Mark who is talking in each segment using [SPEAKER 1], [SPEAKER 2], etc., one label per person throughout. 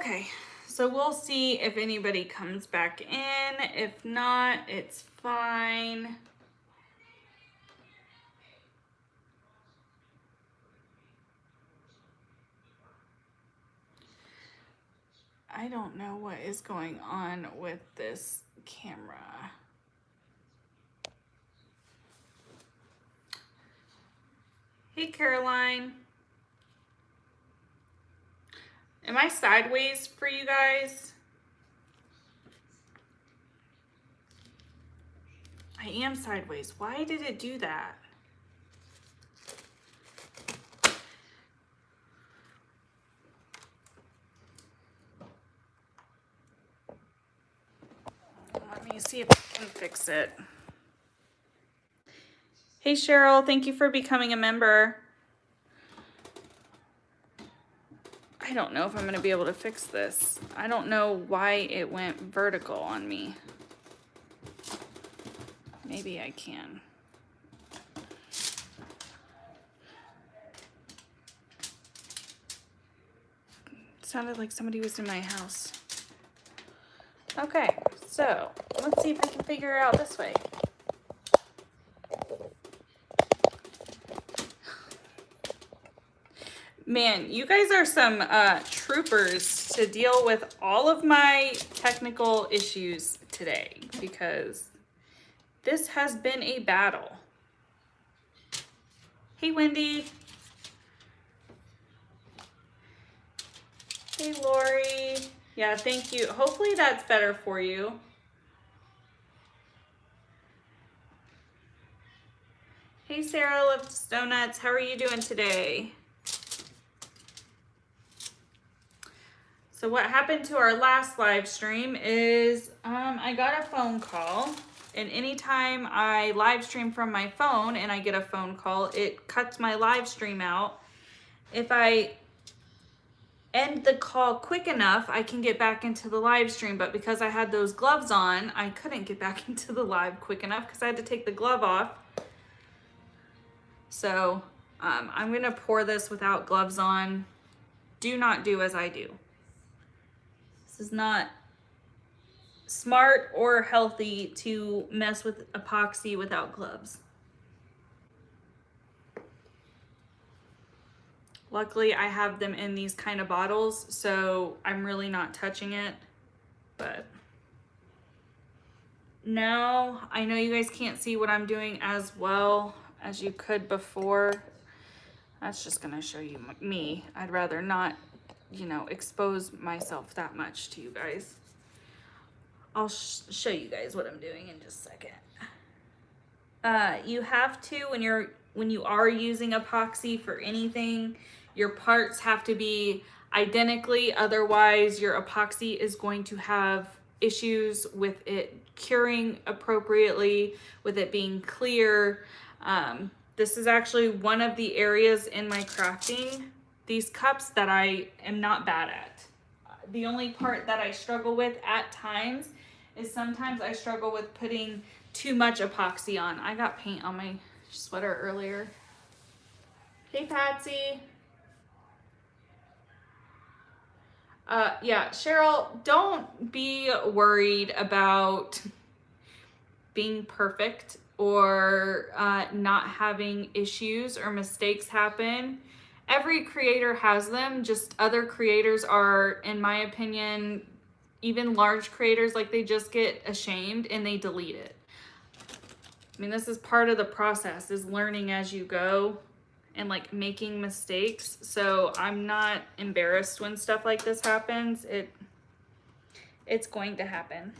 [SPEAKER 1] Okay, so we'll see if anybody comes back in. If not, it's fine. I don't know what is going on with this camera. Hey, Caroline. Am I sideways for you guys? I am sideways. Why did it do that? Let me see if I can fix it. Hey, Cheryl, thank you for becoming a member. I don't know if I'm going to be able to fix this. I don't know why it went vertical on me. Maybe I can. It sounded like somebody was in my house. Okay, so let's see if I can figure it out this way. Man, you guys are some troopers to deal with all of my technical issues today, because this has been a battle. Hey, Wendy. Hey, Lori. Yeah, thank you. Hopefully that's better for you. Hey, Sarah Loves Donuts. How are you doing today? So what happened to our last live stream is I got a phone call, and anytime I live stream from my phone and I get a phone call, it cuts my live stream out. If I end the call quick enough, I can get back into the live stream, but because I had those gloves on, I couldn't get back into the live quick enough because I had to take the glove off. So I'm gonna pour this without gloves on. Do not do as I do. This is not smart or healthy to mess with epoxy without gloves. Luckily, I have them in these kind of bottles, so I'm really not touching it. But now I know you guys can't see what I'm doing as well as you could before. That's just gonna show you me. I'd rather not, you know, expose myself that much to you guys. I'll show you guys what I'm doing in just a second. You have to, when you are using epoxy for anything, your parts have to be identically, otherwise your epoxy is going to have issues with it curing appropriately, with it being clear. This is actually one of the areas in my crafting, these cups, that I am not bad at. The only part that I struggle with at times is sometimes I struggle with putting too much epoxy on. I got paint on my sweater earlier. Hey, Patsy. Yeah, Cheryl, don't be worried about being perfect or not having issues or mistakes happen. Every creator has them, just other creators are, in my opinion, even large creators, like they just get ashamed and they delete it. I mean, this is part of the process, is learning as you go and like making mistakes. So I'm not embarrassed when stuff like this happens. It's going to happen.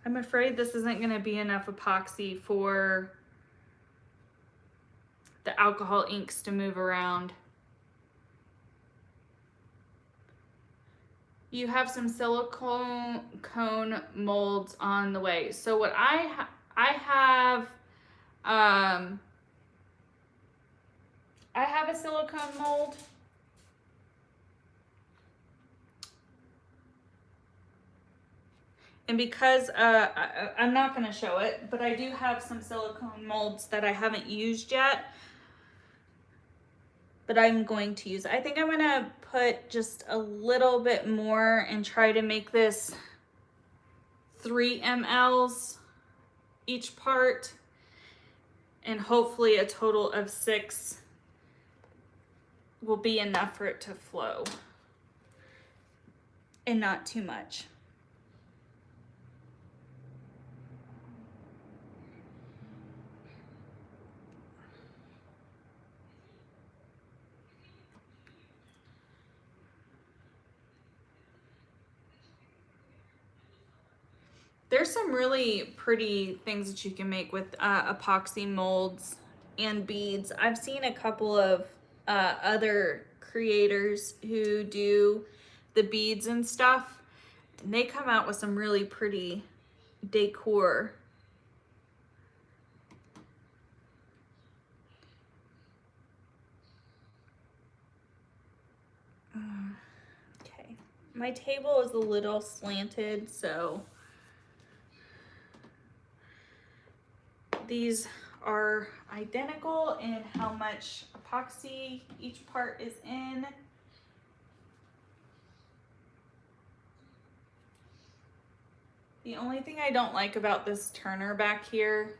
[SPEAKER 1] I'm afraid this isn't going to be enough epoxy for the alcohol inks to move around. You have some silicone cone molds on the way. So what I have a silicone mold. And because I'm not going to show it, but I do have some silicone molds that I haven't used yet. that I'm going to use. I think I'm gonna put just a little bit more and try to make this 3 mLs each part, and hopefully a total of 6 will be enough for it to flow and not too much. There's some really pretty things that you can make with epoxy molds and beads. I've seen a couple of other creators who do the beads and stuff, and they come out with some really pretty decor. Okay, my table is a little slanted, so these are identical in how much epoxy each part is in. The only thing I don't like about this turner back here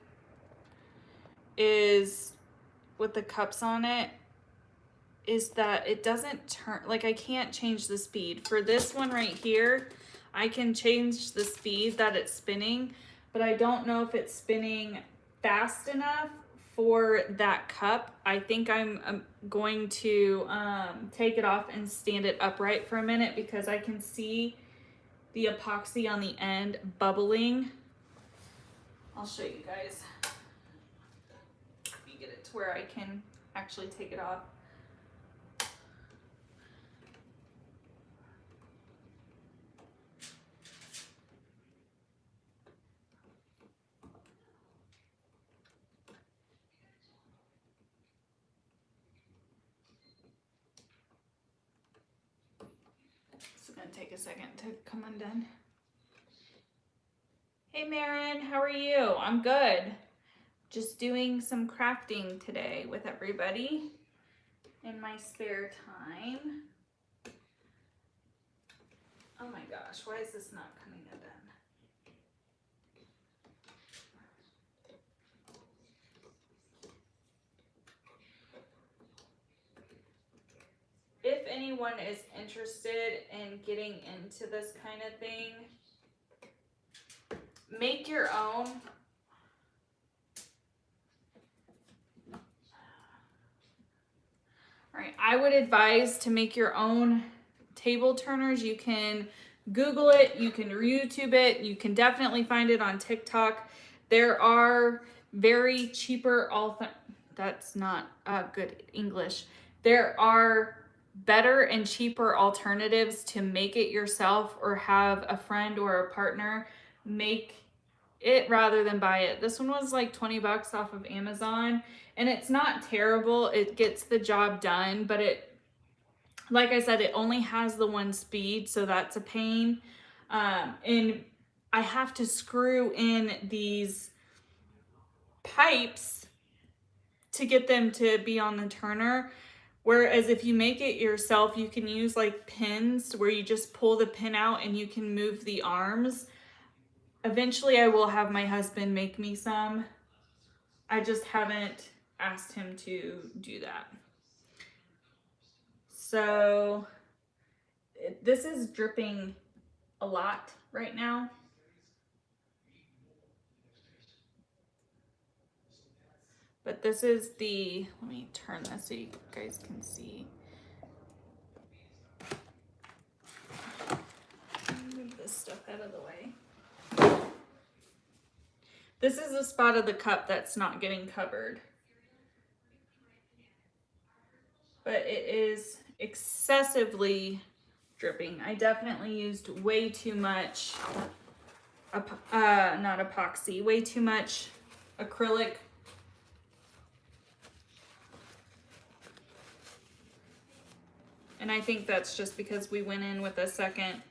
[SPEAKER 1] is with the cups on it is that it doesn't turn, like I can't change the speed. For this one right here, I can change the speed that it's spinning, but I don't know if it's spinning fast enough for that cup. I think I'm going to take it off and stand it upright for a minute because I can see the epoxy on the end bubbling. I'll show you guys. Let me get it to where I can actually take it off. It's gonna take a second to come undone. Hey Marin, how are you? I'm good. Just doing some crafting today with everybody in my spare time. Oh my gosh, why is this not coming undone? If anyone is interested in getting into this kind of thing, make your own. All right, I would advise to make your own table turners. You can Google it, you can YouTube it, you can definitely find it on TikTok. There are very cheaper, that's not good English. There are better and cheaper alternatives to make it yourself or have a friend or a partner make it rather than buy it. This one was like 20 bucks off of Amazon, and it's not terrible. It gets the job done, but it, like I said, it only has the one speed, so that's a pain. And I have to screw in these pipes to get them to be on the turner. Whereas if you make it yourself, you can use like pins where you just pull the pin out and you can move the arms. Eventually I will have my husband make me some. I just haven't asked him to do that. So this is dripping a lot right now. But this is the, let me turn this so you guys can see. Move this stuff out of the way. This is a spot of the cup that's not getting covered. But it is excessively dripping. I definitely used way too much, not epoxy, way too much acrylic. And I think that's just because we went in with a second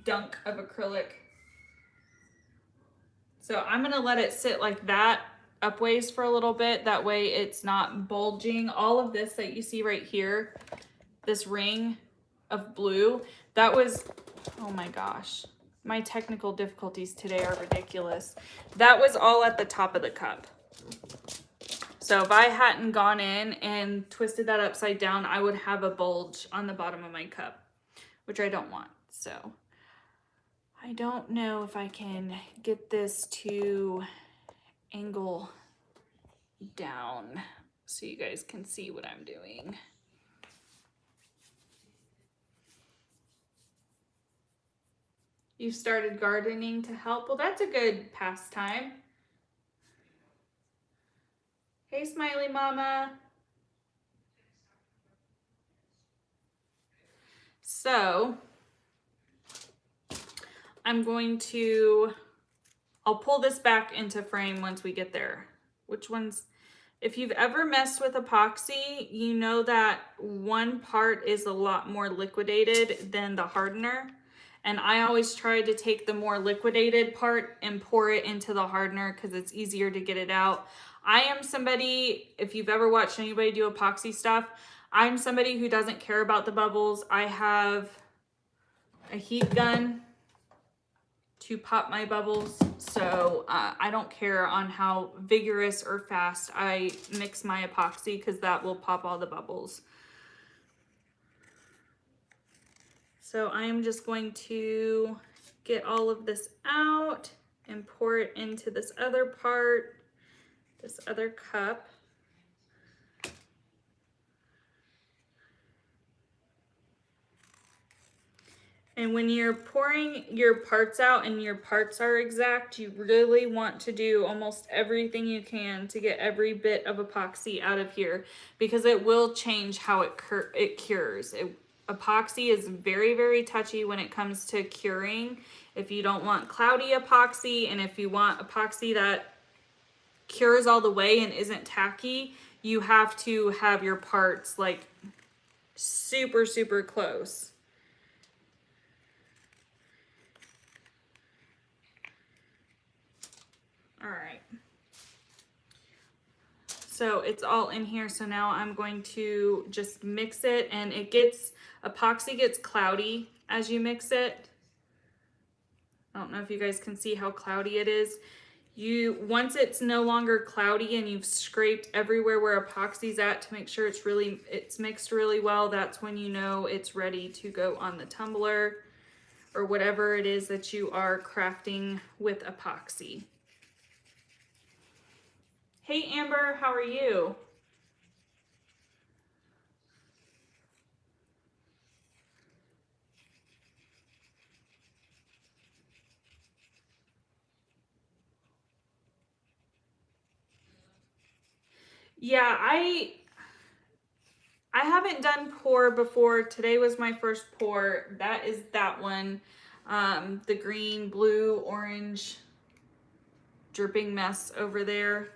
[SPEAKER 1] dunk of acrylic. So I'm gonna let it sit like that upways for a little bit. That way it's not bulging. All of this that you see right here, this ring of blue, that was, oh my gosh, my technical difficulties today are ridiculous. That was all at the top of the cup. So if I hadn't gone in and twisted that upside down, I would have a bulge on the bottom of my cup, which I don't want. So I don't know if I can get this to angle down so you guys can see what I'm doing. You started gardening to help? Well, that's a good pastime. Hey, Smiley Mama. So I'm going to, I'll pull this back into frame once we get there. Which ones? If you've ever messed with epoxy, you know that one part is a lot more liquidated than the hardener. And I always try to take the more liquidated part and pour it into the hardener because it's easier to get it out. I am somebody, if you've ever watched anybody do epoxy stuff, I'm somebody who doesn't care about the bubbles. I have a heat gun to pop my bubbles, so I don't care on how vigorous or fast I mix my epoxy because that will pop all the bubbles. So I am just going to get all of this out and pour it into this other part, this other cup. And when you're pouring your parts out and your parts are exact, you really want to do almost everything you can to get every bit of epoxy out of here because it will change how it cures. Epoxy is very, very touchy when it comes to curing. If you don't want cloudy epoxy and if you want epoxy that cures all the way and isn't tacky, you have to have your parts like super, super close. All right. So it's all in here. So now I'm going to just mix it, and epoxy gets cloudy as you mix it. I don't know if you guys can see how cloudy it is. Once it's no longer cloudy and you've scraped everywhere where epoxy's at to make sure it's mixed really well, that's when you know it's ready to go on the tumbler or whatever it is that you are crafting with epoxy. Hey Amber, how are you? Yeah, I haven't done pour before. Today was my first pour. That is that one. The green, blue, orange dripping mess over there.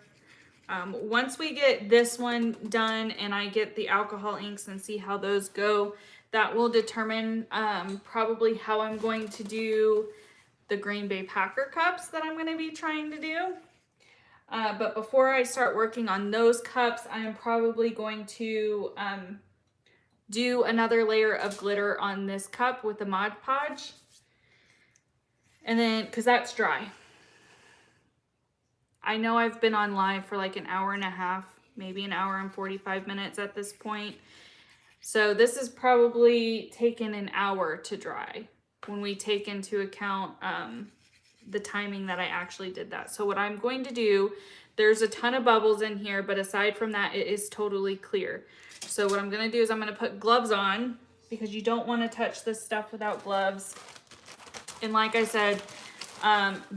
[SPEAKER 1] Once we get this one done and I get the alcohol inks and see how those go, that will determine probably how I'm going to do the Green Bay Packer cups that I'm going to be trying to do. But before I start working on those cups, I am probably going to do another layer of glitter on this cup with the Mod Podge. And then, because that's dry. I know I've been on live for like an hour and a half, maybe an hour and 45 minutes at this point. So this is probably taken an hour to dry when we take into account the timing that I actually did that. So what I'm going to do, there's a ton of bubbles in here, but aside from that, it is totally clear. So what I'm going to do is I'm going to put gloves on because you don't want to touch this stuff without gloves. And like I said,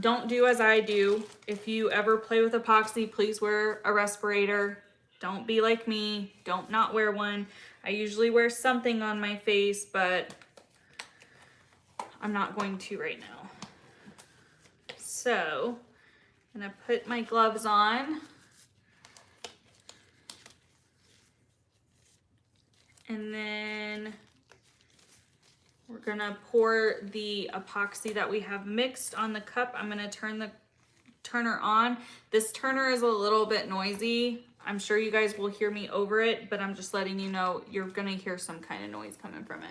[SPEAKER 1] don't do as I do. If you ever play with epoxy, please wear a respirator. Don't be like me. Don't not wear one. I usually wear something on my face, but I'm not going to right now. So I'm gonna put my gloves on. And then we're gonna pour the epoxy that we have mixed on the cup. I'm gonna turn turner on. This turner is a little bit noisy. I'm sure you guys will hear me over it, but I'm just letting you know you're gonna hear some kind of noise coming from it.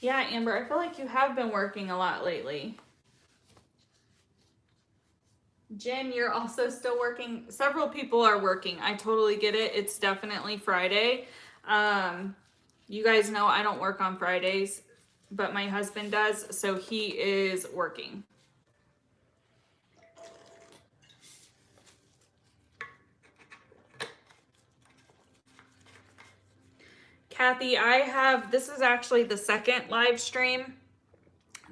[SPEAKER 1] Yeah, Amber, I feel like you have been working a lot lately. Jen, you're also still working. Several people are working. I totally get it. It's definitely Friday. You guys know I don't work on Fridays, but my husband does, so he is working. Kathy, this is actually the second live stream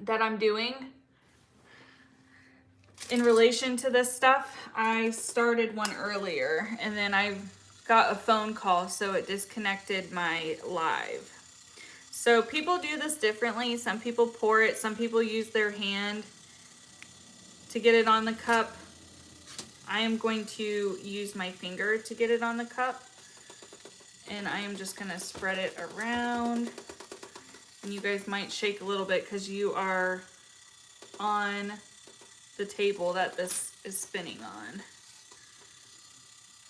[SPEAKER 1] that I'm doing in relation to this stuff. I started one earlier and then I got a phone call, so it disconnected my live. So people do this differently. Some people pour it, some people use their hand to get it on the cup. I am going to use my finger to get it on the cup. And I am just gonna spread it around. And you guys might shake a little bit because you are on the table that this is spinning on.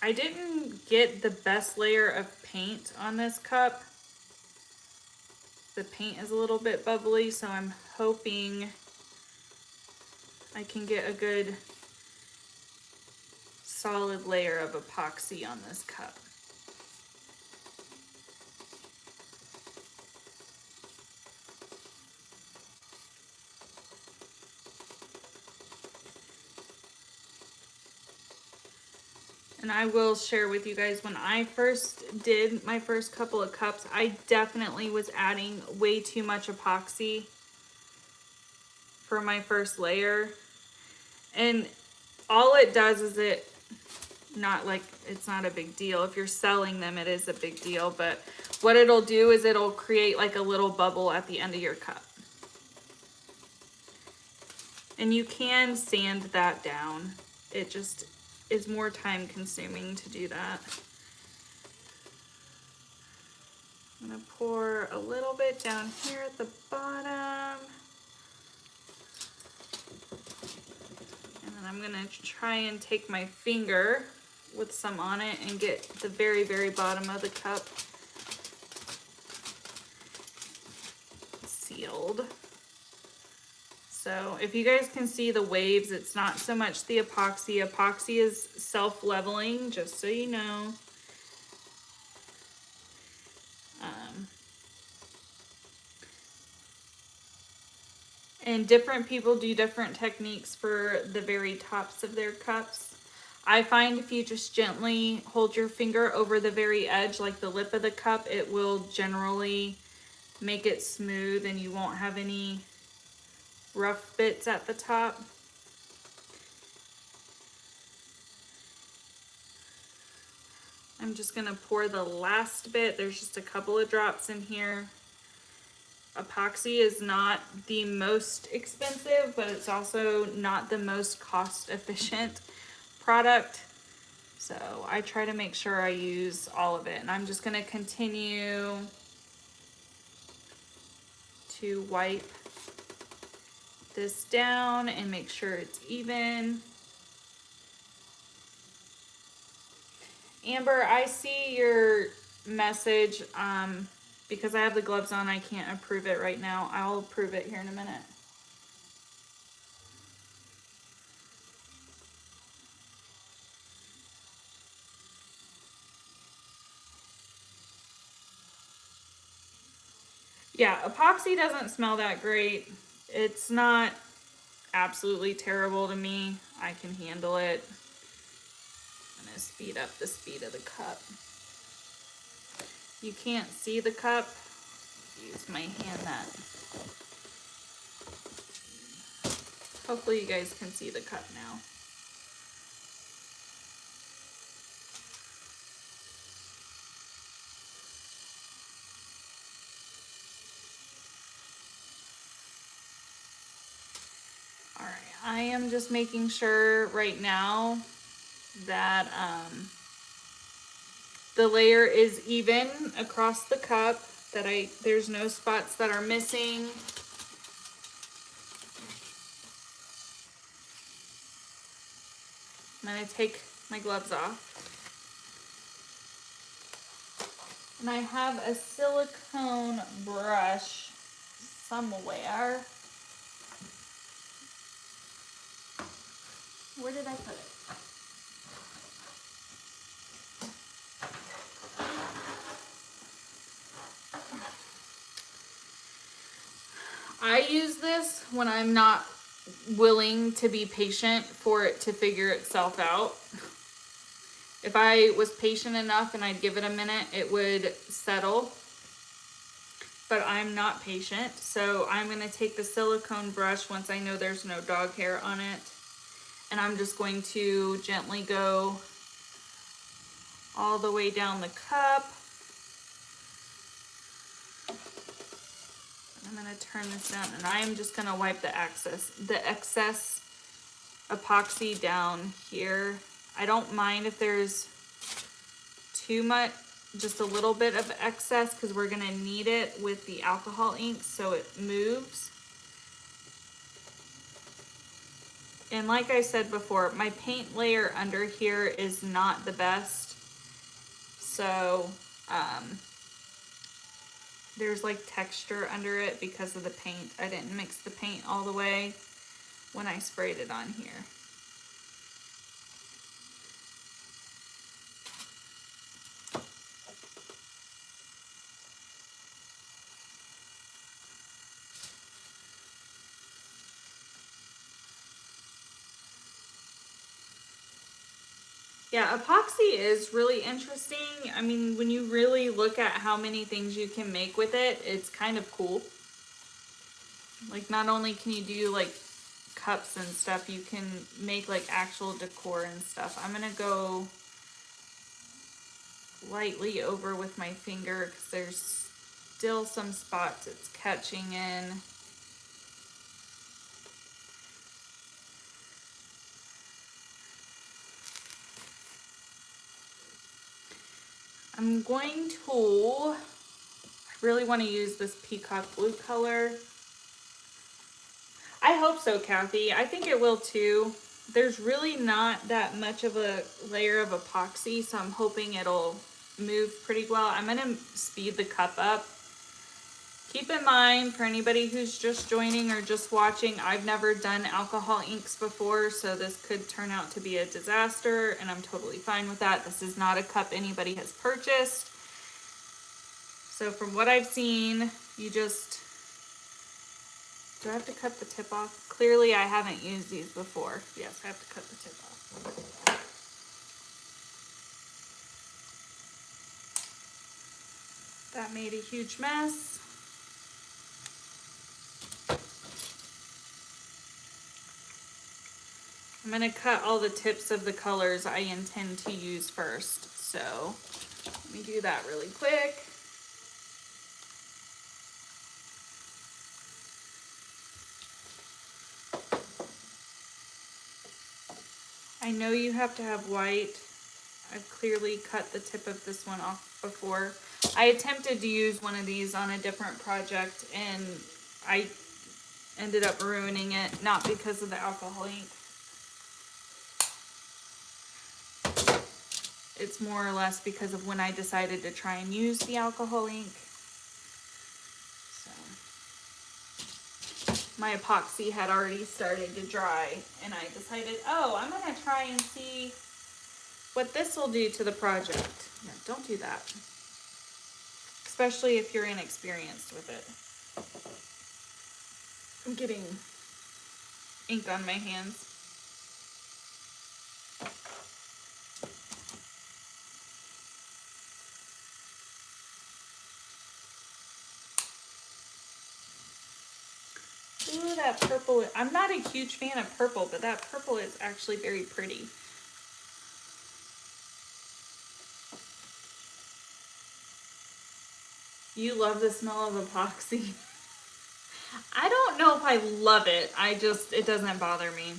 [SPEAKER 1] I didn't get the best layer of paint on this cup. The paint is a little bit bubbly, so I'm hoping I can get a good solid layer of epoxy on this cup. And I will share with you guys, when I first did my first couple of cups, I definitely was adding way too much epoxy for my first layer. And all it does is it's not a big deal. If you're selling them, it is a big deal. But what it'll do is it'll create like a little bubble at the end of your cup. And you can sand that down. It just is more time consuming to do that. I'm gonna pour a little bit down here at the bottom. And then I'm gonna try and take my finger with some on it and get the very, very bottom of the cup sealed. So if you guys can see the waves, it's not so much the epoxy. Epoxy is self-leveling, just so you know. And different people do different techniques for the very tops of their cups. I find if you just gently hold your finger over the very edge, like the lip of the cup, it will generally make it smooth and you won't have any rough bits at the top. I'm just gonna pour the last bit. There's just a couple of drops in here. Epoxy is not the most expensive, but it's also not the most cost efficient product. So I try to make sure I use all of it. And I'm just gonna continue to wipe this down and make sure it's even. Amber, I see your message. Because I have the gloves on, I can't approve it right now. I'll approve it here in a minute. Yeah, epoxy doesn't smell that great. It's not absolutely terrible to me. I can handle it. I'm gonna speed up the speed of the cup. You can't see the cup. Use my hand that. Hopefully you guys can see the cup now. All right, I am just making sure right now that the layer is even across the cup, that there's no spots that are missing. I'm gonna take my gloves off. And I have a silicone brush somewhere. Where did I put it? I use this when I'm not willing to be patient for it to figure itself out. If I was patient enough and I'd give it a minute, it would settle. But I'm not patient, so I'm going to take the silicone brush once I know there's no dog hair on it, and I'm just going to gently go all the way down the cup. I'm going to turn this down, and I am just going to wipe the excess epoxy down here. I don't mind if there's too much, just a little bit of excess, because we're going to need it with the alcohol ink so it moves. And like I said before, my paint layer under here is not the best. So there's like texture under it because of the paint. I didn't mix the paint all the way when I sprayed it on here. Yeah, epoxy is really interesting. I mean, when you really look at how many things you can make with it, it's kind of cool. Like, not only can you do like cups and stuff, you can make like actual decor and stuff. I'm gonna go lightly over with my finger because there's still some spots it's catching in. I'm going to, I really want to use this peacock blue color. I hope so, Kathy. I think it will too. There's really not that much of a layer of epoxy, so I'm hoping it'll move pretty well. I'm going to speed the cup up. Keep in mind, for anybody who's just joining or just watching, I've never done alcohol inks before, so this could turn out to be a disaster, and I'm totally fine with that. This is not a cup anybody has purchased. So from what I've seen, you just, do I have to cut the tip off? Clearly I haven't used these before. Yes, I have to cut the tip off. That made a huge mess. I'm going to cut all the tips of the colors I intend to use first. So let me do that really quick. I know you have to have white. I've clearly cut the tip of this one off before. I attempted to use one of these on a different project and I ended up ruining it, not because of the alcohol ink. It's more or less because of when I decided to try and use the alcohol ink. So my epoxy had already started to dry and I decided, oh, I'm gonna try and see what this will do to the project. Yeah, don't do that. Especially if you're inexperienced with it. I'm getting ink on my hands. Ooh, that purple. I'm not a huge fan of purple, but that purple is actually very pretty. You love the smell of epoxy. I don't know if I love it. It doesn't bother me.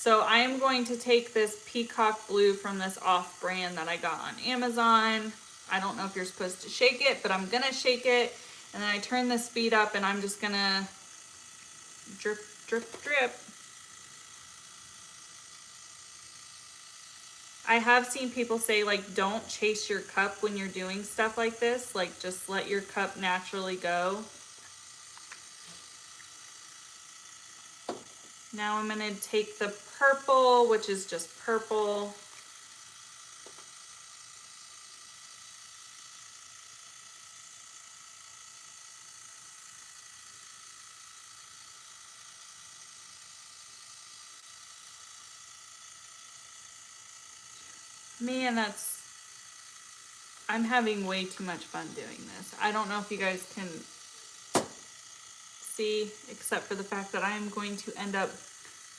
[SPEAKER 1] So I am going to take this peacock blue from this off brand that I got on Amazon. I don't know if you're supposed to shake it, but I'm gonna shake it. And then I turn the speed up and I'm just gonna drip, drip, drip. I have seen people say, like, don't chase your cup when you're doing stuff like this. Like, just let your cup naturally go. Now I'm gonna take the purple, which is just purple. Man, I'm having way too much fun doing this. I don't know if you guys can see, except for the fact that I am going to end up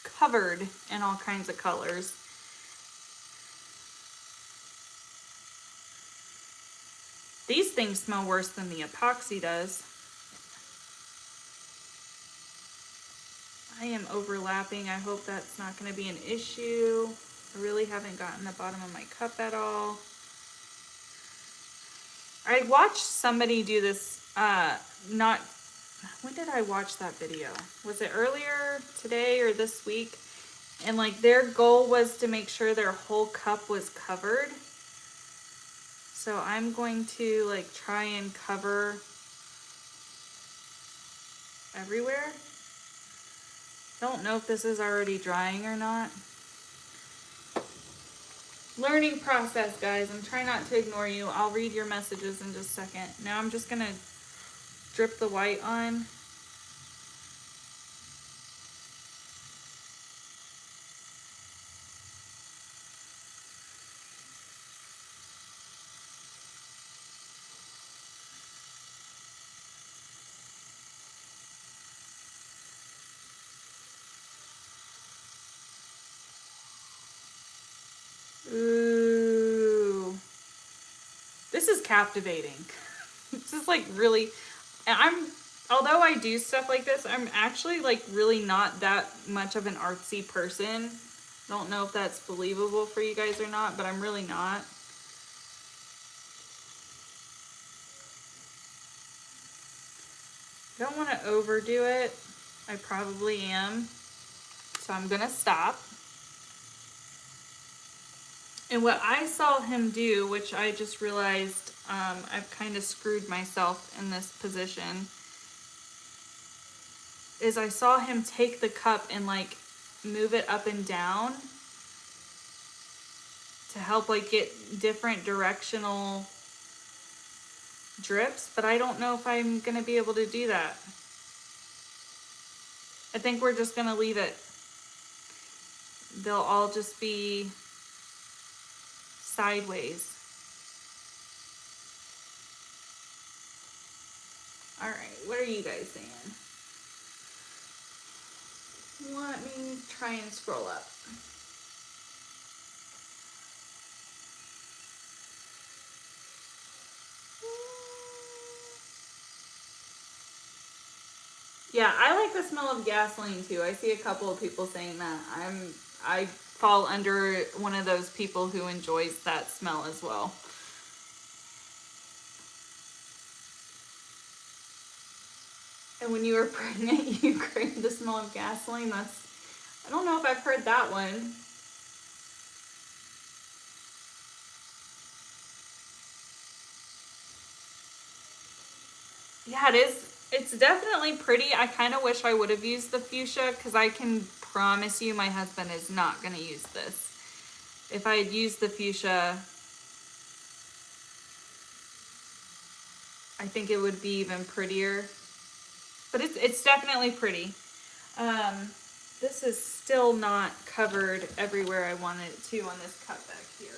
[SPEAKER 1] covered in all kinds of colors. These things smell worse than the epoxy does. I am overlapping. I hope that's not going to be an issue. I really haven't gotten the bottom of my cup at all. I watched somebody do this, when did I watch that video? Was it earlier today or this week? And like their goal was to make sure their whole cup was covered. So I'm going to like try and cover everywhere. Don't know if this is already drying or not. Learning process, guys. I'm trying not to ignore you. I'll read your messages in just a second. Now I'm just gonna drip the white on. Ooh. This is captivating. This is like really, and although I do stuff like this, I'm actually like really not that much of an artsy person. Don't know if that's believable for you guys or not, but I'm really not. Don't want to overdo it. I probably am. So I'm gonna stop. And what I saw him do, which I just realized I've kind of screwed myself in this position, is I saw him take the cup and like move it up and down to help like get different directional drips, but I don't know if I'm gonna be able to do that. I think we're just gonna leave it. They'll all just be sideways. All right, what are you guys saying? Let me try and scroll up. Yeah, I like the smell of gasoline too. I see a couple of people saying that. I fall under one of those people who enjoys that smell as well. And when you were pregnant, you craved the smell of gasoline. I don't know if I've heard that one. Yeah, it is. It's definitely pretty. I kind of wish I would have used the fuchsia because I can promise you my husband is not going to use this. If I had used the fuchsia, I think it would be even prettier. But it's definitely pretty. This is still not covered everywhere I wanted it to on this cup back here.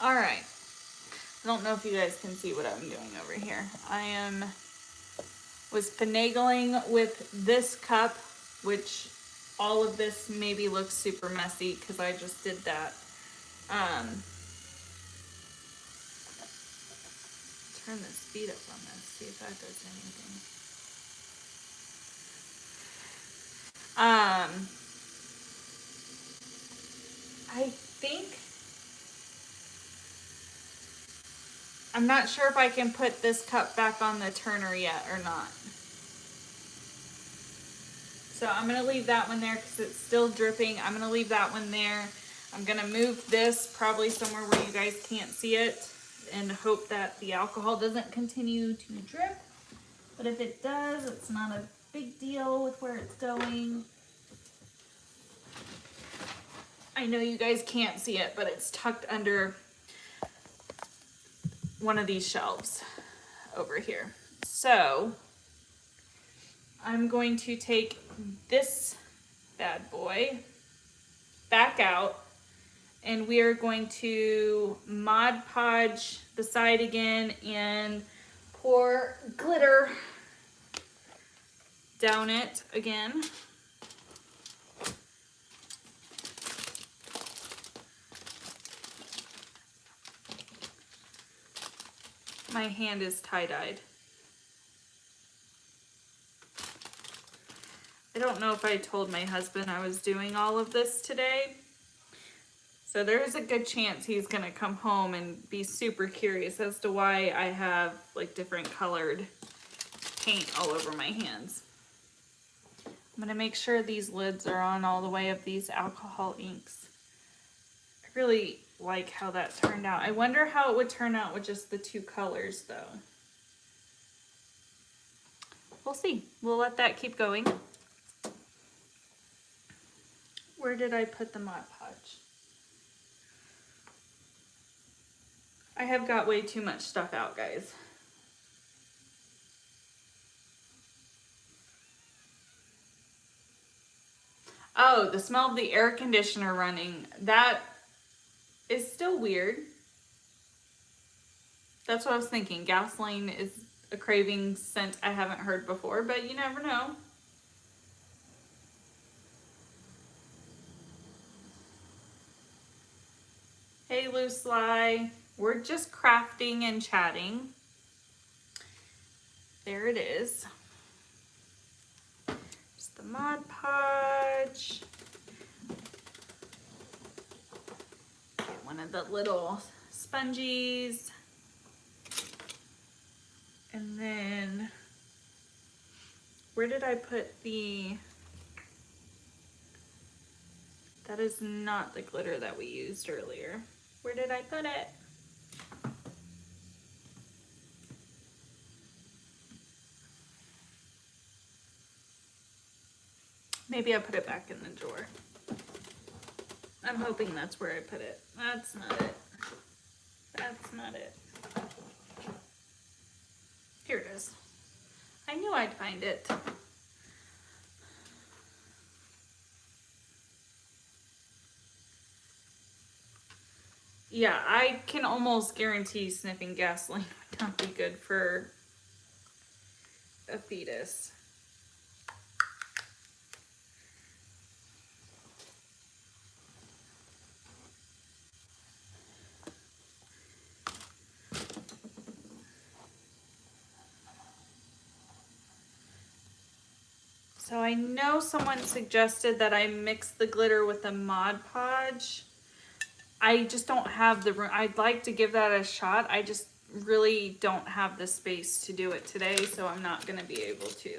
[SPEAKER 1] All right. I don't know if you guys can see what I'm doing over here. Was finagling with this cup, which all of this maybe looks super messy because I just did that. Turn the speed up on this, see if that does anything. I think, I'm not sure if I can put this cup back on the turner yet or not. So I'm gonna leave that one there because it's still dripping. I'm gonna leave that one there. I'm gonna move this probably somewhere where you guys can't see it and hope that the alcohol doesn't continue to drip. But if it does, it's not a big deal with where it's going. I know you guys can't see it, but it's tucked under one of these shelves over here. So I'm going to take this bad boy back out, and we are going to Mod Podge the side again and pour glitter down it again. My hand is tie-dyed. I don't know if I told my husband I was doing all of this today. So there's a good chance he's gonna come home and be super curious as to why I have like different colored paint all over my hands. I'm gonna make sure these lids are on all the way of these alcohol inks. I really like how that turned out. I wonder how it would turn out with just the two colors though. We'll see. We'll let that keep going. Where did I put the Mod Podge? I have got way too much stuff out, guys. Oh, the smell of the air conditioner running. That is still weird. That's what I was thinking. Gasoline is a craving scent I haven't heard before, but you never know. Hey, Lou Sly. We're just crafting and chatting. There it is. Just the Mod Podge. Get one of the little spongies. And then, where did I put the, that is not the glitter that we used earlier. Where did I put it? Maybe I put it back in the drawer. I'm hoping that's where I put it. That's not it. That's not it. Here it is. I knew I'd find it. Yeah, I can almost guarantee sniffing gasoline would not be good for a fetus. So I know someone suggested that I mix the glitter with the Mod Podge. I just don't have the room. I'd like to give that a shot. I just really don't have the space to do it today, so I'm not going to be able to.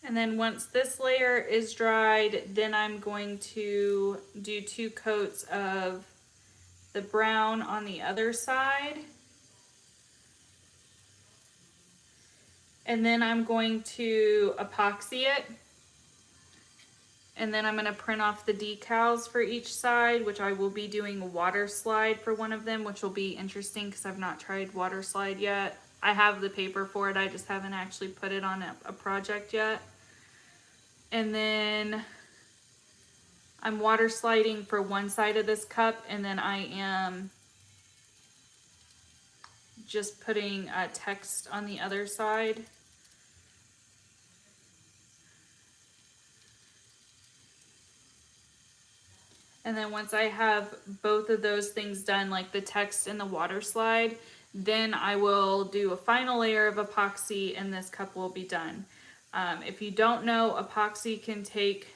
[SPEAKER 1] And then once this layer is dried, then I'm going to do 2 coats of the brown on the other side. And then I'm going to epoxy it. And then I'm going to print off the decals for each side, which I will be doing a water slide for one of them, which will be interesting because I've not tried water slide yet. I have the paper for it, I just haven't actually put it on a project yet. And then I'm water sliding for one side of this cup, and then I am just putting text on the other side. And then once I have both of those things done, like the text and the water slide, then I will do a final layer of epoxy and this cup will be done. If you don't know, epoxy can take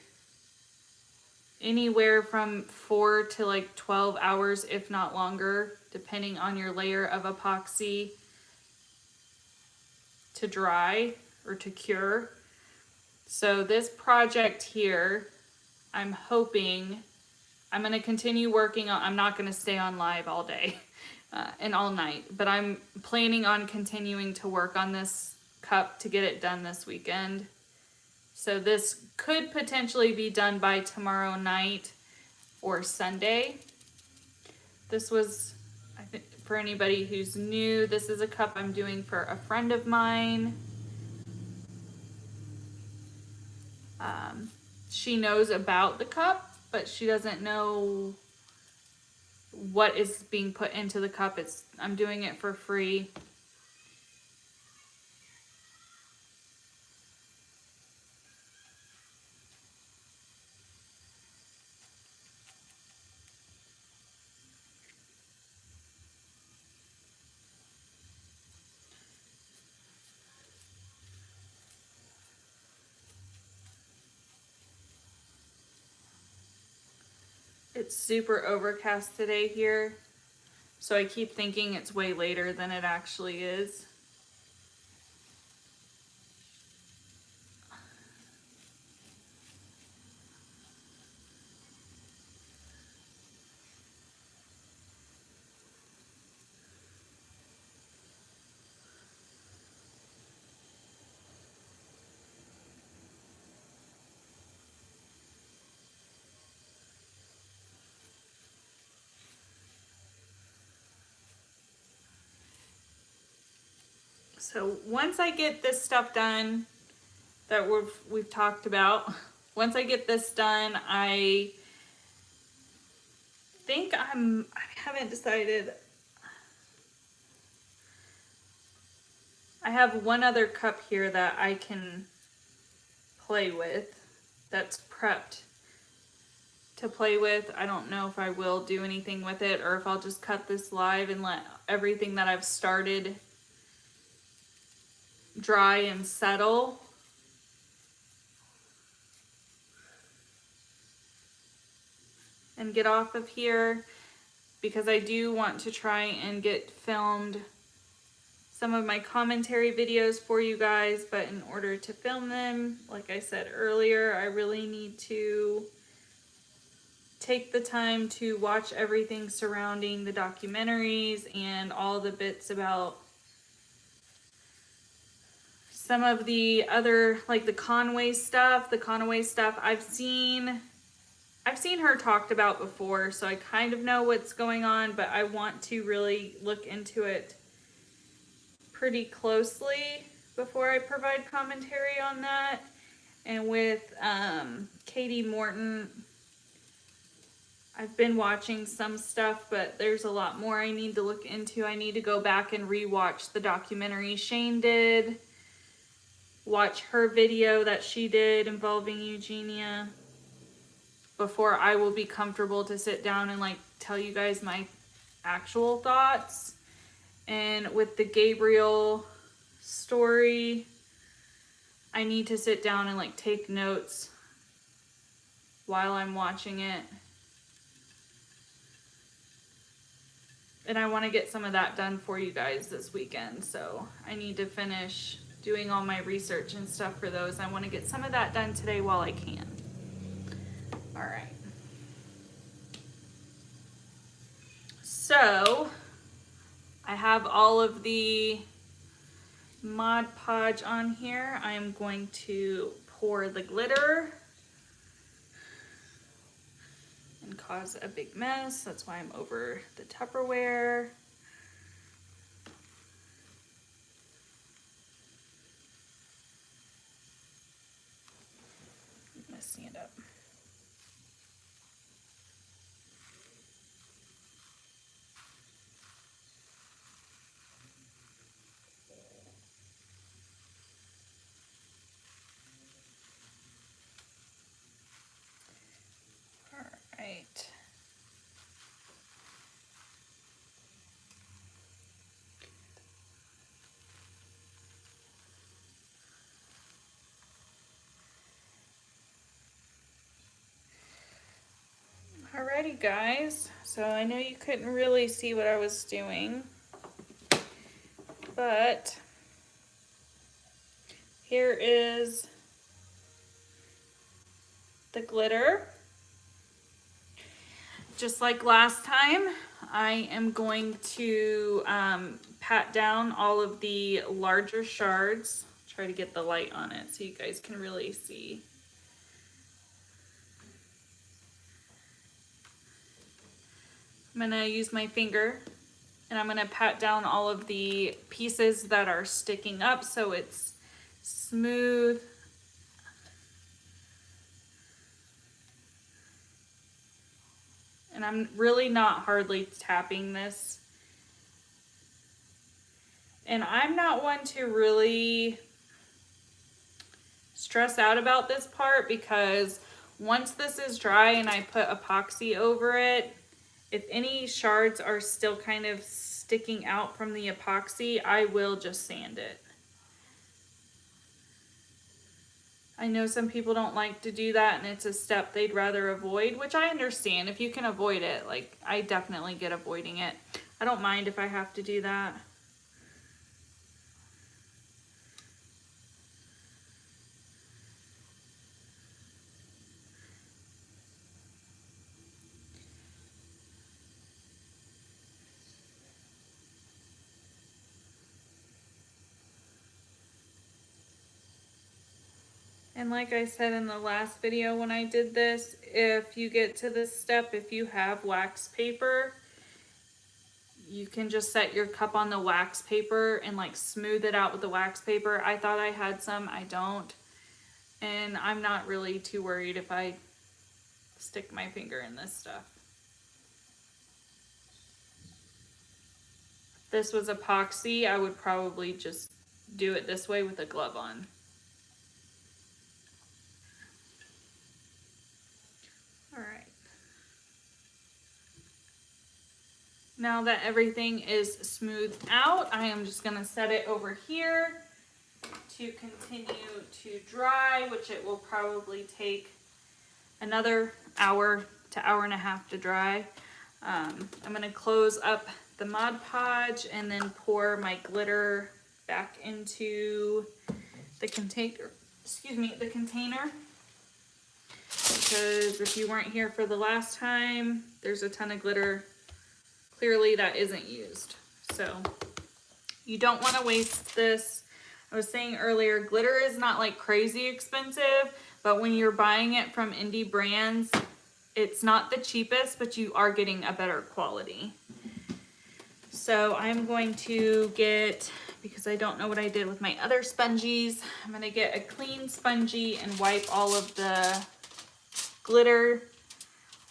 [SPEAKER 1] anywhere from 4 to like 12 hours, if not longer, depending on your layer of epoxy to dry or to cure. So this project here, I'm hoping I'm going to continue working on. I'm not going to stay on live all day and all night, but I'm planning on continuing to work on this cup to get it done this weekend. So this could potentially be done by tomorrow night or Sunday. This was, I think, for anybody who's new, this is a cup I'm doing for a friend of mine. She knows about the cup, but she doesn't know what is being put into the cup. I'm doing it for free. It's super overcast today here, so I keep thinking it's way later than it actually is. So once I get this stuff done that we've talked about, once I get this done, I think I haven't decided. I have one other cup here that I can play with that's prepped to play with. I don't know if I will do anything with it or if I'll just cut this live and let everything that I've started dry and settle. And get off of here, because I do want to try and get filmed some of my commentary videos for you guys, but in order to film them, like I said earlier, I really need to take the time to watch everything surrounding the documentaries and all the bits about some of the other, like the Conway stuff. The Conway stuff I've seen her talked about before, so I kind of know what's going on, but I want to really look into it pretty closely before I provide commentary on that. And with Katie Morton, I've been watching some stuff, but there's a lot more I need to look into. I need to go back and rewatch the documentary Shane did, watch her video that she did involving Eugenia, before I will be comfortable to sit down and like tell you guys my actual thoughts. And with the Gabriel story, I need to sit down and like take notes while I'm watching it. And I want to get some of that done for you guys this weekend. So I need to finish doing all my research and stuff for those. I want to get some of that done today while I can. All right. So I have all of the Mod Podge on here. I'm going to pour the glitter. and cause a big mess. That's why I'm over the Tupperware. I'm gonna stand up. All right. Alrighty guys, so I know you couldn't really see what I was doing, but here is the glitter. Just like last time, I am going to pat down all of the larger shards. Try to get the light on it so you guys can really see. I'm gonna use my finger and I'm gonna pat down all of the pieces that are sticking up so it's smooth. And I'm really not hardly tapping this. And I'm not one to really stress out about this part because once this is dry and I put epoxy over it, if any shards are still kind of sticking out from the epoxy, I will just sand it. I know some people don't like to do that and it's a step they'd rather avoid, which I understand. If you can avoid it, like I definitely get avoiding it. I don't mind if I have to do that. And like I said in the last video when I did this, if you get to this step, if you have wax paper, you can just set your cup on the wax paper and like smooth it out with the wax paper. I thought I had some, I don't. And I'm not really too worried if I stick my finger in this stuff. If this was epoxy, I would probably just do it this way with a glove on. All right. Now that everything is smoothed out, I am just gonna set it over here to continue to dry, which it will probably take another hour to hour and a half to dry. I'm gonna close up the Mod Podge and then pour my glitter back into the container, the container. Because if you weren't here for the last time, there's a ton of glitter clearly that isn't used. So you don't want to waste this. I was saying earlier, glitter is not like crazy expensive, but when you're buying it from indie brands, it's not the cheapest, but you are getting a better quality. So I'm going to get, because I don't know what I did with my other spongies, I'm going to get a clean spongy and wipe all of the glitter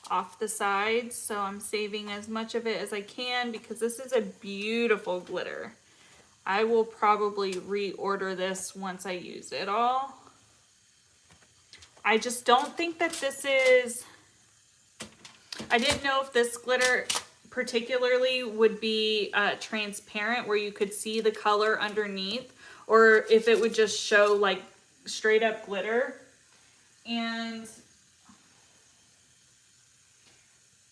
[SPEAKER 1] off the sides. So I'm saving as much of it as I can because this is a beautiful glitter. I will probably reorder this once I use it all. I just don't think that this is, I didn't know if this glitter particularly would be transparent where you could see the color underneath, or if it would just show like straight up glitter. And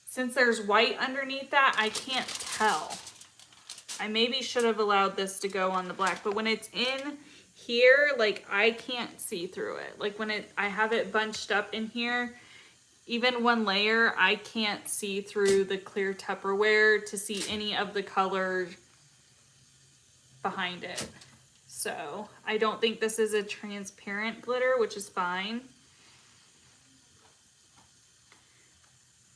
[SPEAKER 1] since there's white underneath that, I can't tell. I maybe should have allowed this to go on the black, but when it's in here, like I can't see through it. Like when I have it bunched up in here, even one layer, I can't see through the clear Tupperware to see any of the color behind it. So I don't think this is a transparent glitter, which is fine.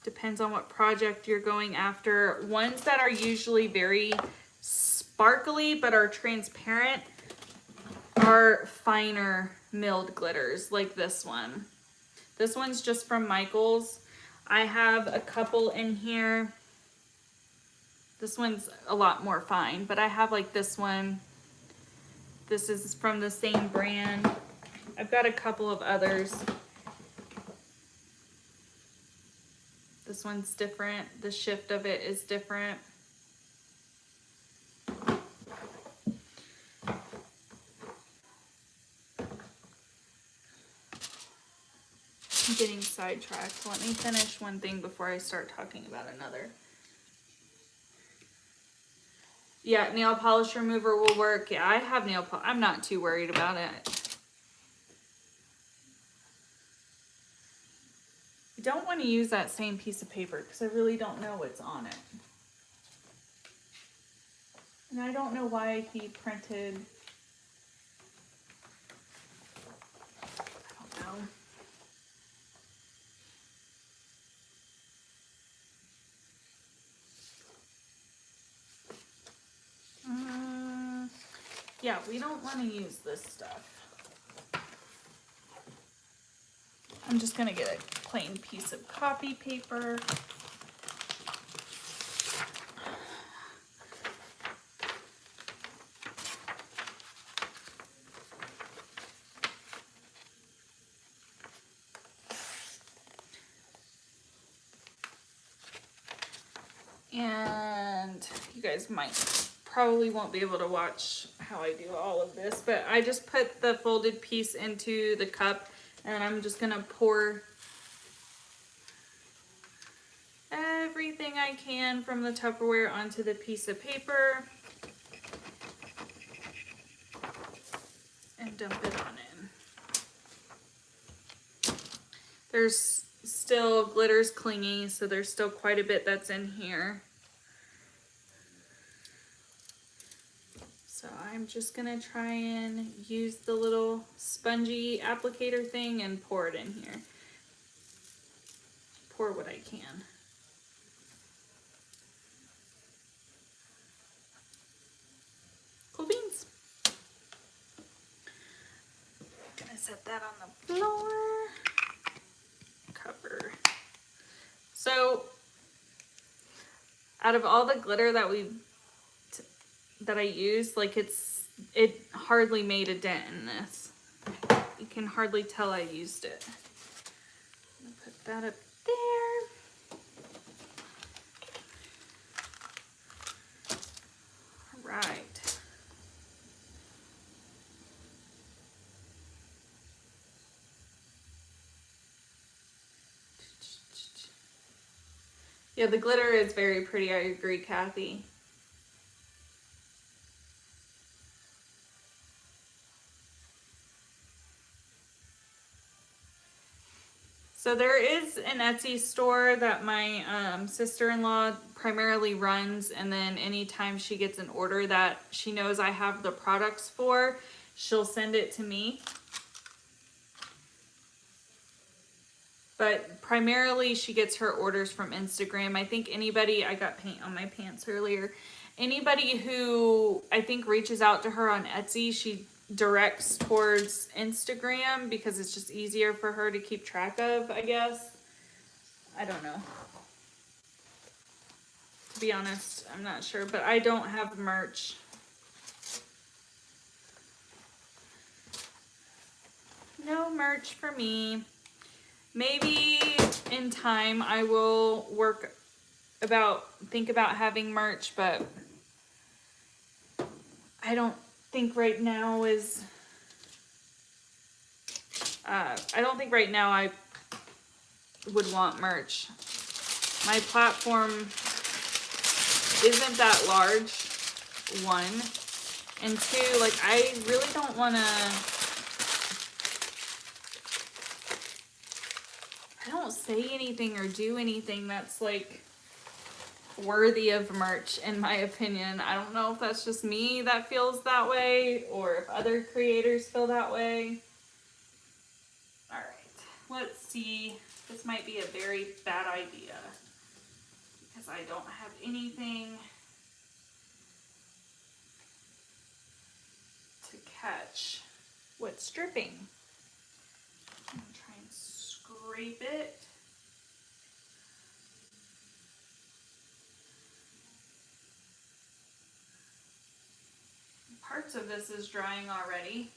[SPEAKER 1] Depends on what project you're going after. Ones that are usually very sparkly but are transparent are finer milled glitters, like this one. This one's just from Michaels. I have a couple in here. This one's a lot more fine, but I have like this one. This is from the same brand. I've got a couple of others. This one's different. The shift of it is different. I'm getting sidetracked. Let me finish one thing before I start talking about another. Yeah, nail polish remover will work. Yeah, I have nail polish. I'm not too worried about it. I don't want to use that same piece of paper because I really don't know what's on it. And I don't know why he printed. I don't know. Yeah, we don't want to use this stuff. I'm just going to get a plain piece of copy paper. And you guys probably won't be able to watch how I do all of this, but I just put the folded piece into the cup and I'm just gonna pour everything I can from the Tupperware onto the piece of paper and dump it on in. There's still glitters clingy, so there's still quite a bit that's in here. So I'm just gonna try and use the little spongy applicator thing and pour it in here. Pour what I can. Cool beans. Gonna set that on the floor. Cover. So out of all the glitter that I used, like it hardly made a dent in this. You can hardly tell I used it. I'm gonna put that up there. All right. Yeah, the glitter is very pretty. I agree, Kathy. So there is an Etsy store that my sister-in-law primarily runs, and then anytime she gets an order that she knows I have the products for, she'll send it to me. But primarily she gets her orders from Instagram. I think anybody, I got paint on my pants earlier, anybody who I think reaches out to her on Etsy, she directs towards Instagram because it's just easier for her to keep track of, I guess. I don't know. To be honest, I'm not sure, but I don't have merch. No merch for me. Maybe in time I will think about having merch, but I don't think right now is, I don't think right now I would want merch. My platform isn't that large, one, and two, like I really don't want to, I don't say anything or do anything that's like worthy of merch in my opinion. I don't know if that's just me that feels that way or if other creators feel that way. All right, let's see. This might be a very bad idea because I don't have anything to catch what's dripping. I'm gonna try and scrape it. Parts of this is drying already.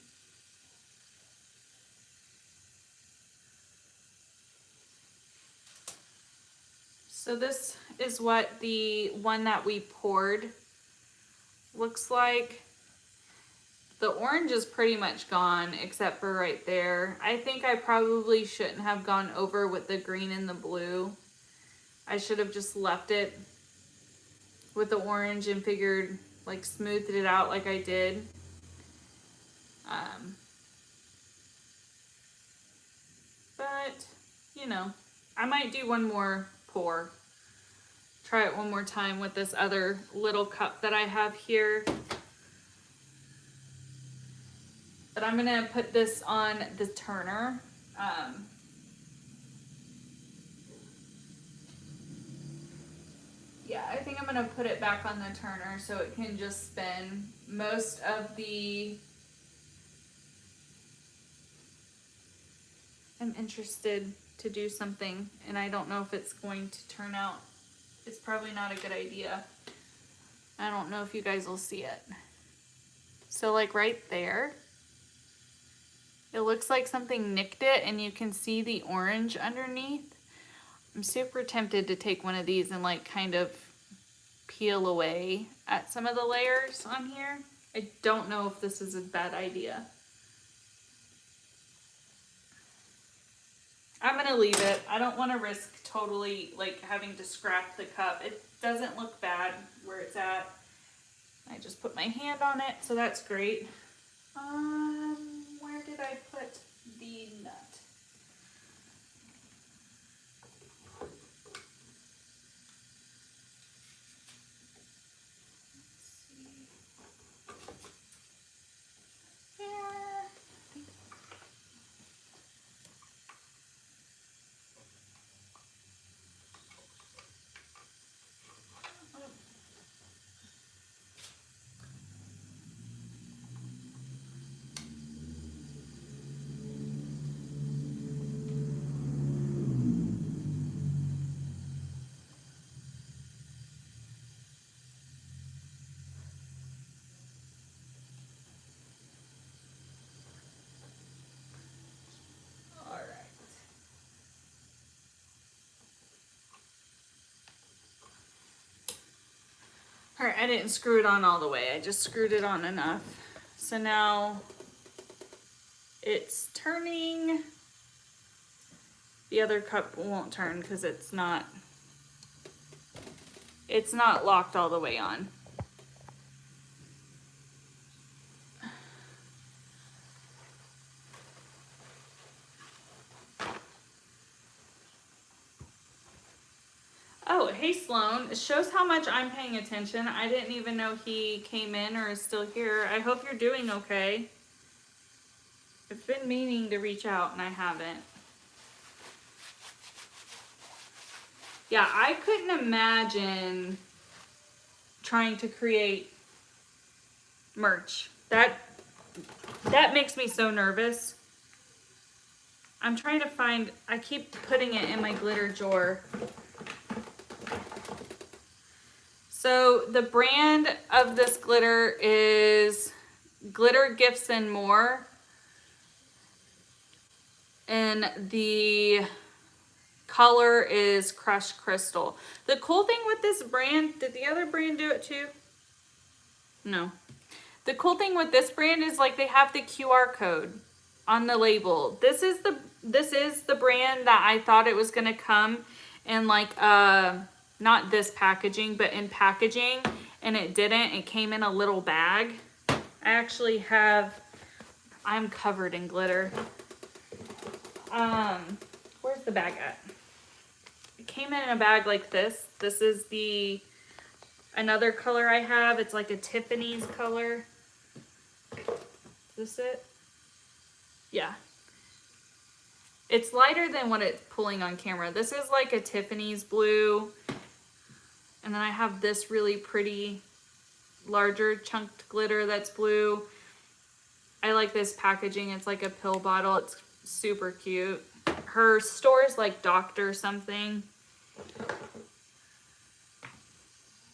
[SPEAKER 1] So this is what the one that we poured looks like. The orange is pretty much gone except for right there. I think I probably shouldn't have gone over with the green and the blue. I should have just left it with the orange and figured like smoothed it out like I did. But you know, I might do one more pour. Try it one more time with this other little cup that I have here. But I'm gonna put this on the turner. Yeah, I think I'm gonna put it back on the turner so it can just spin. Most of the... I'm interested to do something and I don't know if it's going to turn out. It's probably not a good idea. I don't know if you guys will see it. So like right there, it looks like something nicked it and you can see the orange underneath. I'm super tempted to take one of these and like kind of peel away at some of the layers on here. I don't know if this is a bad idea. I'm gonna leave it. I don't want to risk totally like having to scrap the cup. It doesn't look bad where it's at. I just put my hand on it, so that's great. Where did I put the nut? All right, I didn't screw it on all the way. I just screwed it on enough. So now it's turning. The other cup won't turn because it's not locked all the way on. Oh, hey Sloan. It shows how much I'm paying attention. I didn't even know he came in or is still here. I hope you're doing okay. I've been meaning to reach out and I haven't. Yeah, I couldn't imagine trying to create merch. That makes me so nervous. I'm trying to find, I keep putting it in my glitter drawer. So the brand of this glitter is Glitter Gifts and More. And the color is Crushed Crystal. The cool thing with this brand, did the other brand do it too? No. The cool thing with this brand is like they have the QR code on the label. This is the brand that I thought it was gonna come in like not this packaging, but in packaging, and it didn't. It came in a little bag. I actually have, I'm covered in glitter. Where's the bag at? It came in a bag like this. This is another color I have. It's like a Tiffany's color. Is this it? Yeah. It's lighter than what it's pulling on camera. This is like a Tiffany's blue. And then I have this really pretty larger chunked glitter that's blue. I like this packaging. It's like a pill bottle. It's super cute. Her store is like Dr. something,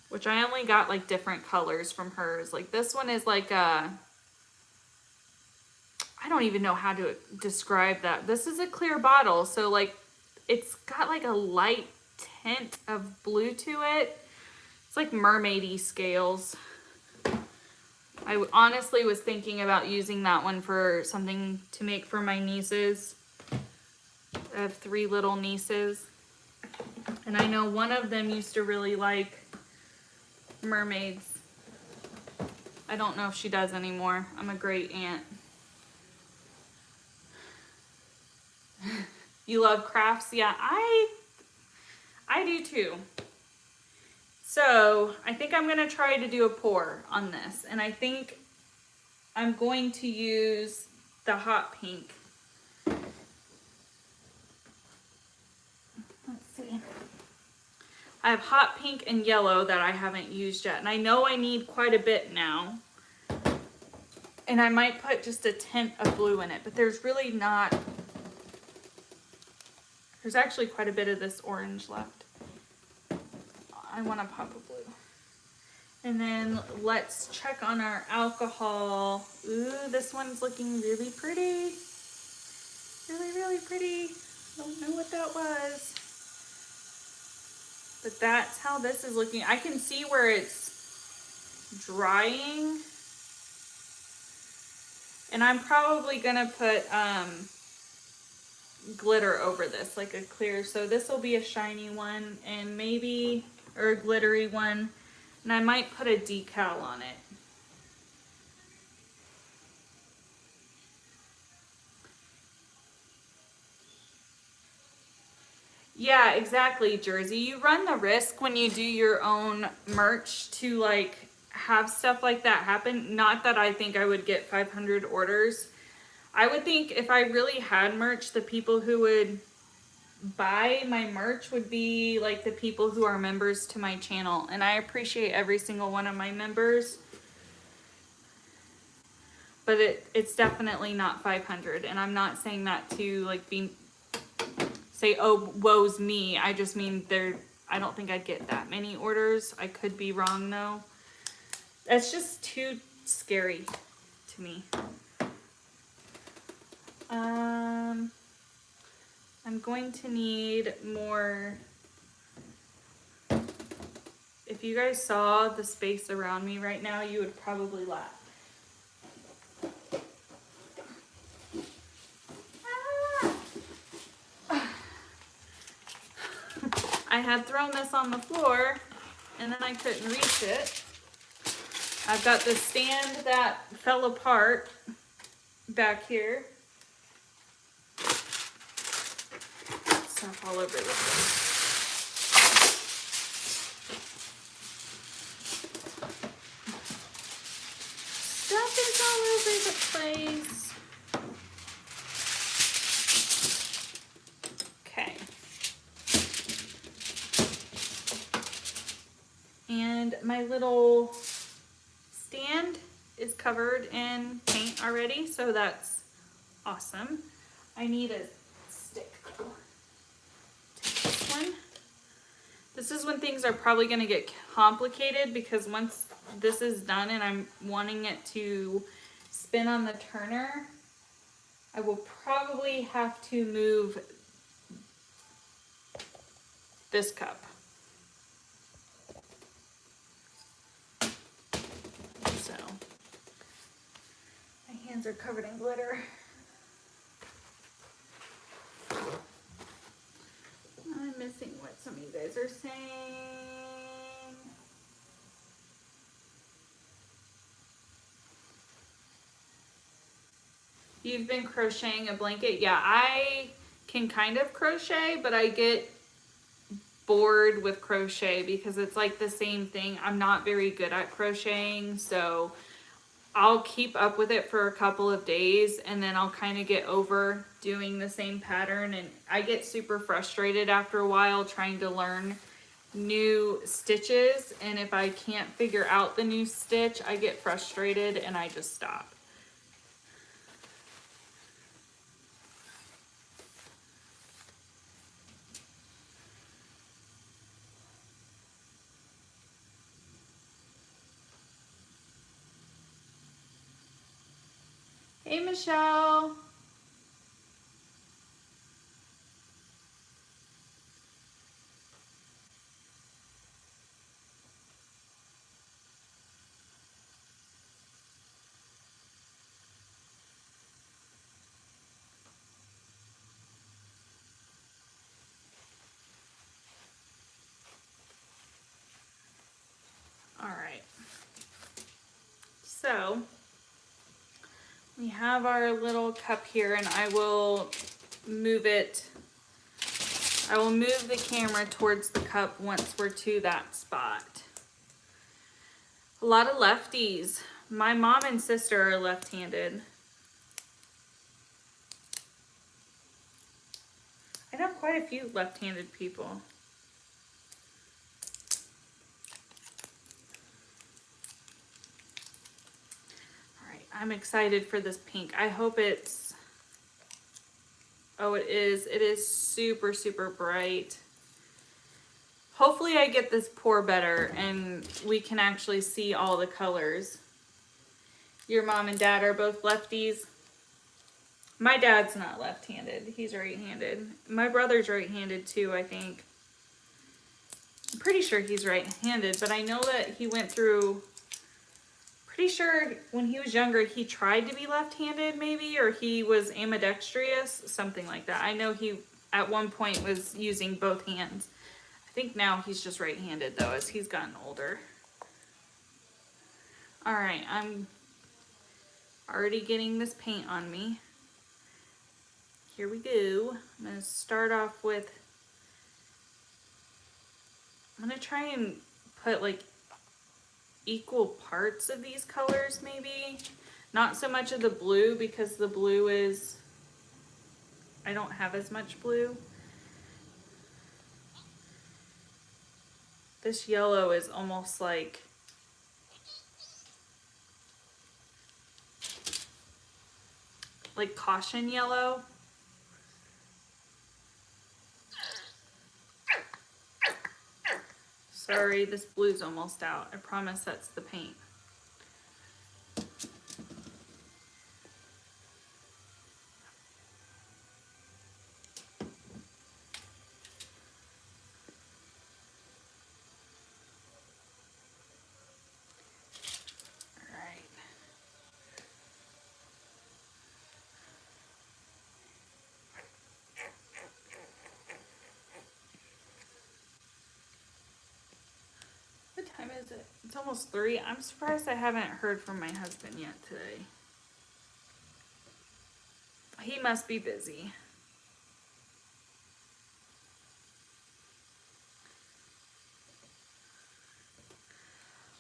[SPEAKER 1] which I only got like different colors from hers. Like this one is like a, I don't even know how to describe that. This is a clear bottle, so like it's got like a light tint of blue to it. It's like mermaidy scales. I honestly was thinking about using that one for something to make for my nieces. I have 3 little nieces, and I know one of them used to really like mermaids. I don't know if she does anymore. I'm a great aunt. You love crafts? Yeah, I do too. So I think I'm gonna try to do a pour on this, and I think I'm going to use the hot pink. Let's see. I have hot pink and yellow that I haven't used yet, and I know I need quite a bit now. And I might put just a tint of blue in it, but there's really not. There's actually quite a bit of this orange left. I want to pop a blue. And then let's check on our alcohol. Ooh, this one's looking really pretty. Really, really pretty. Don't know what that was. But that's how this is looking. I can see where it's drying. And I'm probably gonna put glitter over this, like a clear. So this will be a shiny one, and maybe, or a glittery one. And I might put a decal on it. Yeah, exactly, Jersey. You run the risk when you do your own merch to like have stuff like that happen. Not that I think I would get 500 orders. I would think if I really had merch, the people who would buy my merch would be like the people who are members to my channel. And I appreciate every single one of my members. But it's definitely not 500. And I'm not saying that to like say, oh, woe's me. I just mean I don't think I'd get that many orders. I could be wrong though. That's just too scary to me. I'm going to need more. If you guys saw the space around me right now, you would probably laugh. I had thrown this on the floor and then I couldn't reach it. I've got the stand that fell apart back here. Stuff all over the place. Stuff is all over the place. Okay. And my little stand is covered in paint already, so that's awesome. I need a stick. Take this one. This is when things are probably going to get complicated, because once this is done and I'm wanting it to spin on the turner, I will probably have to move this cup. So my hands are covered in glitter. I'm missing what some of you guys are saying. You've been crocheting a blanket? Yeah, I can kind of crochet, but I get bored with crochet because it's like the same thing. I'm not very good at crocheting, so I'll keep up with it for a couple of days and then I'll kind of get over doing the same pattern, and I get super frustrated after a while trying to learn new stitches, and if I can't figure out the new stitch, I get frustrated and I just stop. Hey, Michelle. All right. So we have our little cup here, and I will move it. I will move the camera towards the cup once we're to that spot. A lot of lefties. My mom and sister are left-handed. I know quite a few left-handed people. All right, I'm excited for this pink. I hope it's, oh, it is super, super bright. Hopefully I get this pour better and we can actually see all the colors. Your mom and dad are both lefties. My dad's not left-handed, he's right-handed. My brother's right-handed too, I think. I'm pretty sure he's right-handed, but I know that he went through, pretty sure when he was younger, he tried to be left-handed maybe, or he was ambidextrous, something like that. I know he at one point was using both hands. I think now he's just right-handed though, as he's gotten older. All right, I'm already getting this paint on me. Here we go. I'm gonna start off with, I'm gonna try and put like equal parts of these colors maybe. Not so much of the blue because the blue is, I don't have as much blue. This yellow is almost like caution yellow. Sorry, this blue's almost out. I promise that's the paint. What time is it? It's almost 3. I'm surprised I haven't heard from my husband yet today. He must be busy.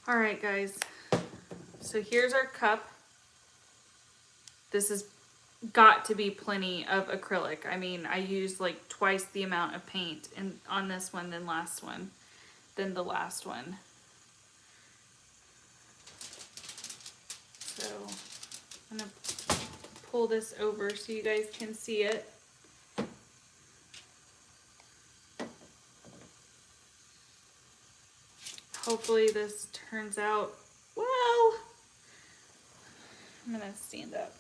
[SPEAKER 1] All right, guys. So here's our cup. This has got to be plenty of acrylic. I mean, I used like twice the amount of paint on this one than the last one. So I'm gonna pull this over so you guys can see it. Hopefully this turns out well. I'm gonna stand up.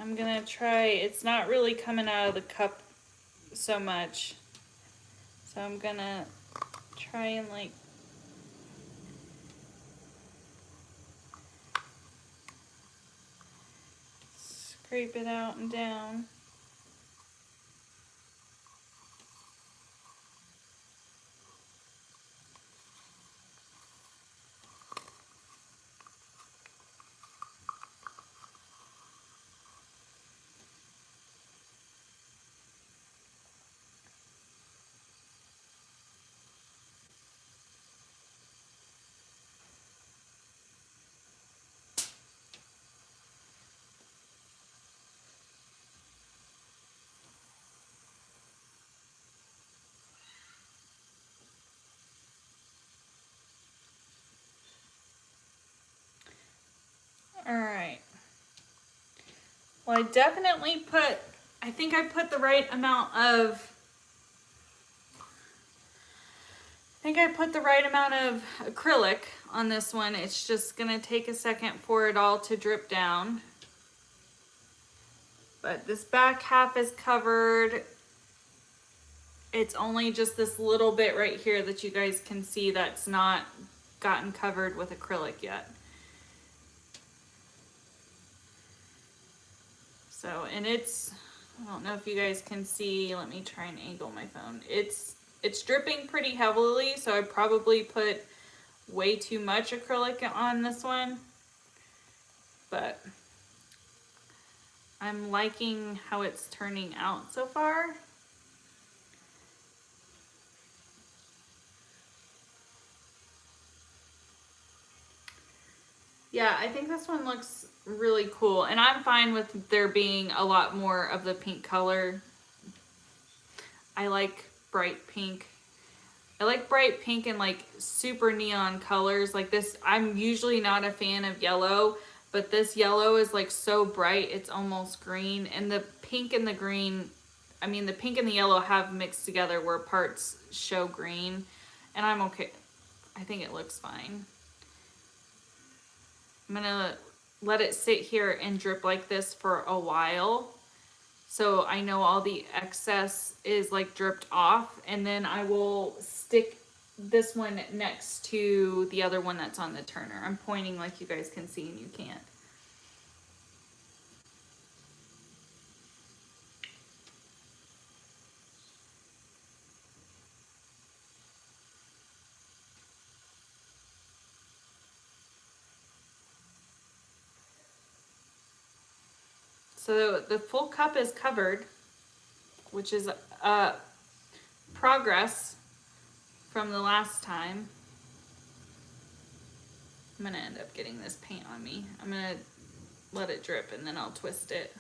[SPEAKER 1] I'm gonna try, it's not really coming out of the cup so much. So I'm gonna try and like scrape it out and down. All right. Well, I think I put the right amount of, acrylic on this one. It's just gonna take a second for it all to drip down. But this back half is covered. It's only just this little bit right here that you guys can see that's not gotten covered with acrylic yet. So, and it's, I don't know if you guys can see, let me try and angle my phone. It's dripping pretty heavily, so I probably put way too much acrylic on this one. But I'm liking how it's turning out so far. Yeah, I think this one looks really cool, and I'm fine with there being a lot more of the pink color. I like bright pink. I like bright pink and like super neon colors like this. I'm usually not a fan of yellow, but this yellow is like so bright, it's almost green. And the pink and the green, I mean, the pink and the yellow have mixed together where parts show green, and I'm okay. I think it looks fine. I'm gonna let it sit here and drip like this for a while, so I know all the excess is like dripped off, and then I will stick this one next to the other one that's on the turner. I'm pointing like you guys can see and you can't. So the full cup is covered, which is progress from the last time. I'm gonna end up getting this paint on me. I'm gonna let it drip and then I'll twist it.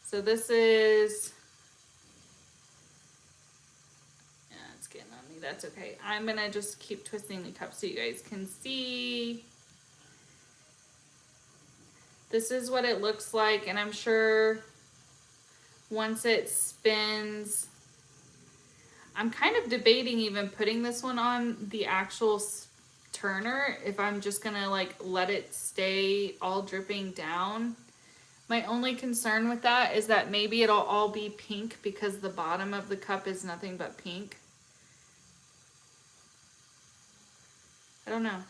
[SPEAKER 1] So this is, yeah, it's getting on me, that's okay. I'm gonna just keep twisting the cup so you guys can see. This is what it looks like, and I'm sure once it spins, I'm kind of debating even putting this one on the actual turner, if I'm just gonna like let it stay all dripping down. My only concern with that is that maybe it'll all be pink because the bottom of the cup is nothing but pink. I don't know.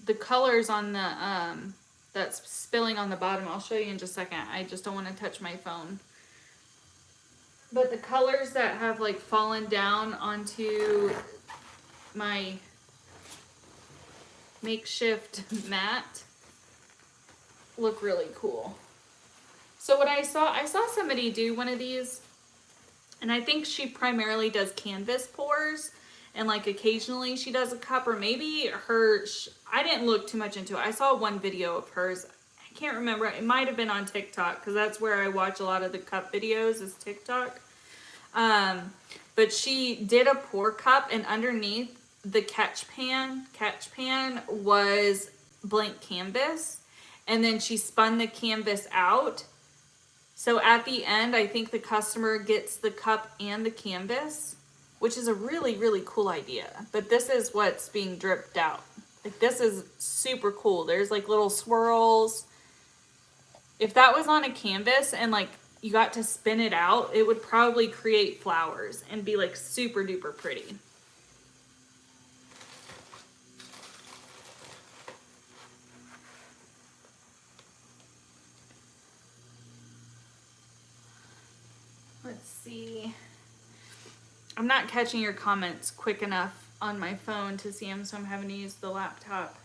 [SPEAKER 1] The colors on the that's spilling on the bottom, I'll show you in just a second. I just don't want to touch my phone. But the colors that have like fallen down onto my makeshift mat look really cool. So what I saw somebody do one of these, and I think she primarily does canvas pours, and like occasionally she does a cup, or maybe I didn't look too much into it. I saw one video of hers. I can't remember. It might have been on TikTok, because that's where I watch a lot of the cup videos, is TikTok. But she did a pour cup, and underneath the catch pan was blank canvas, and then she spun the canvas out. So at the end, I think the customer gets the cup and the canvas, which is a really, really cool idea. But this is what's being dripped out. Like, this is super cool. There's like little swirls. If that was on a canvas and like you got to spin it out, it would probably create flowers and be like super duper pretty. Let's see. I'm not catching your comments quick enough on my phone to see them, so I'm having to use the laptop.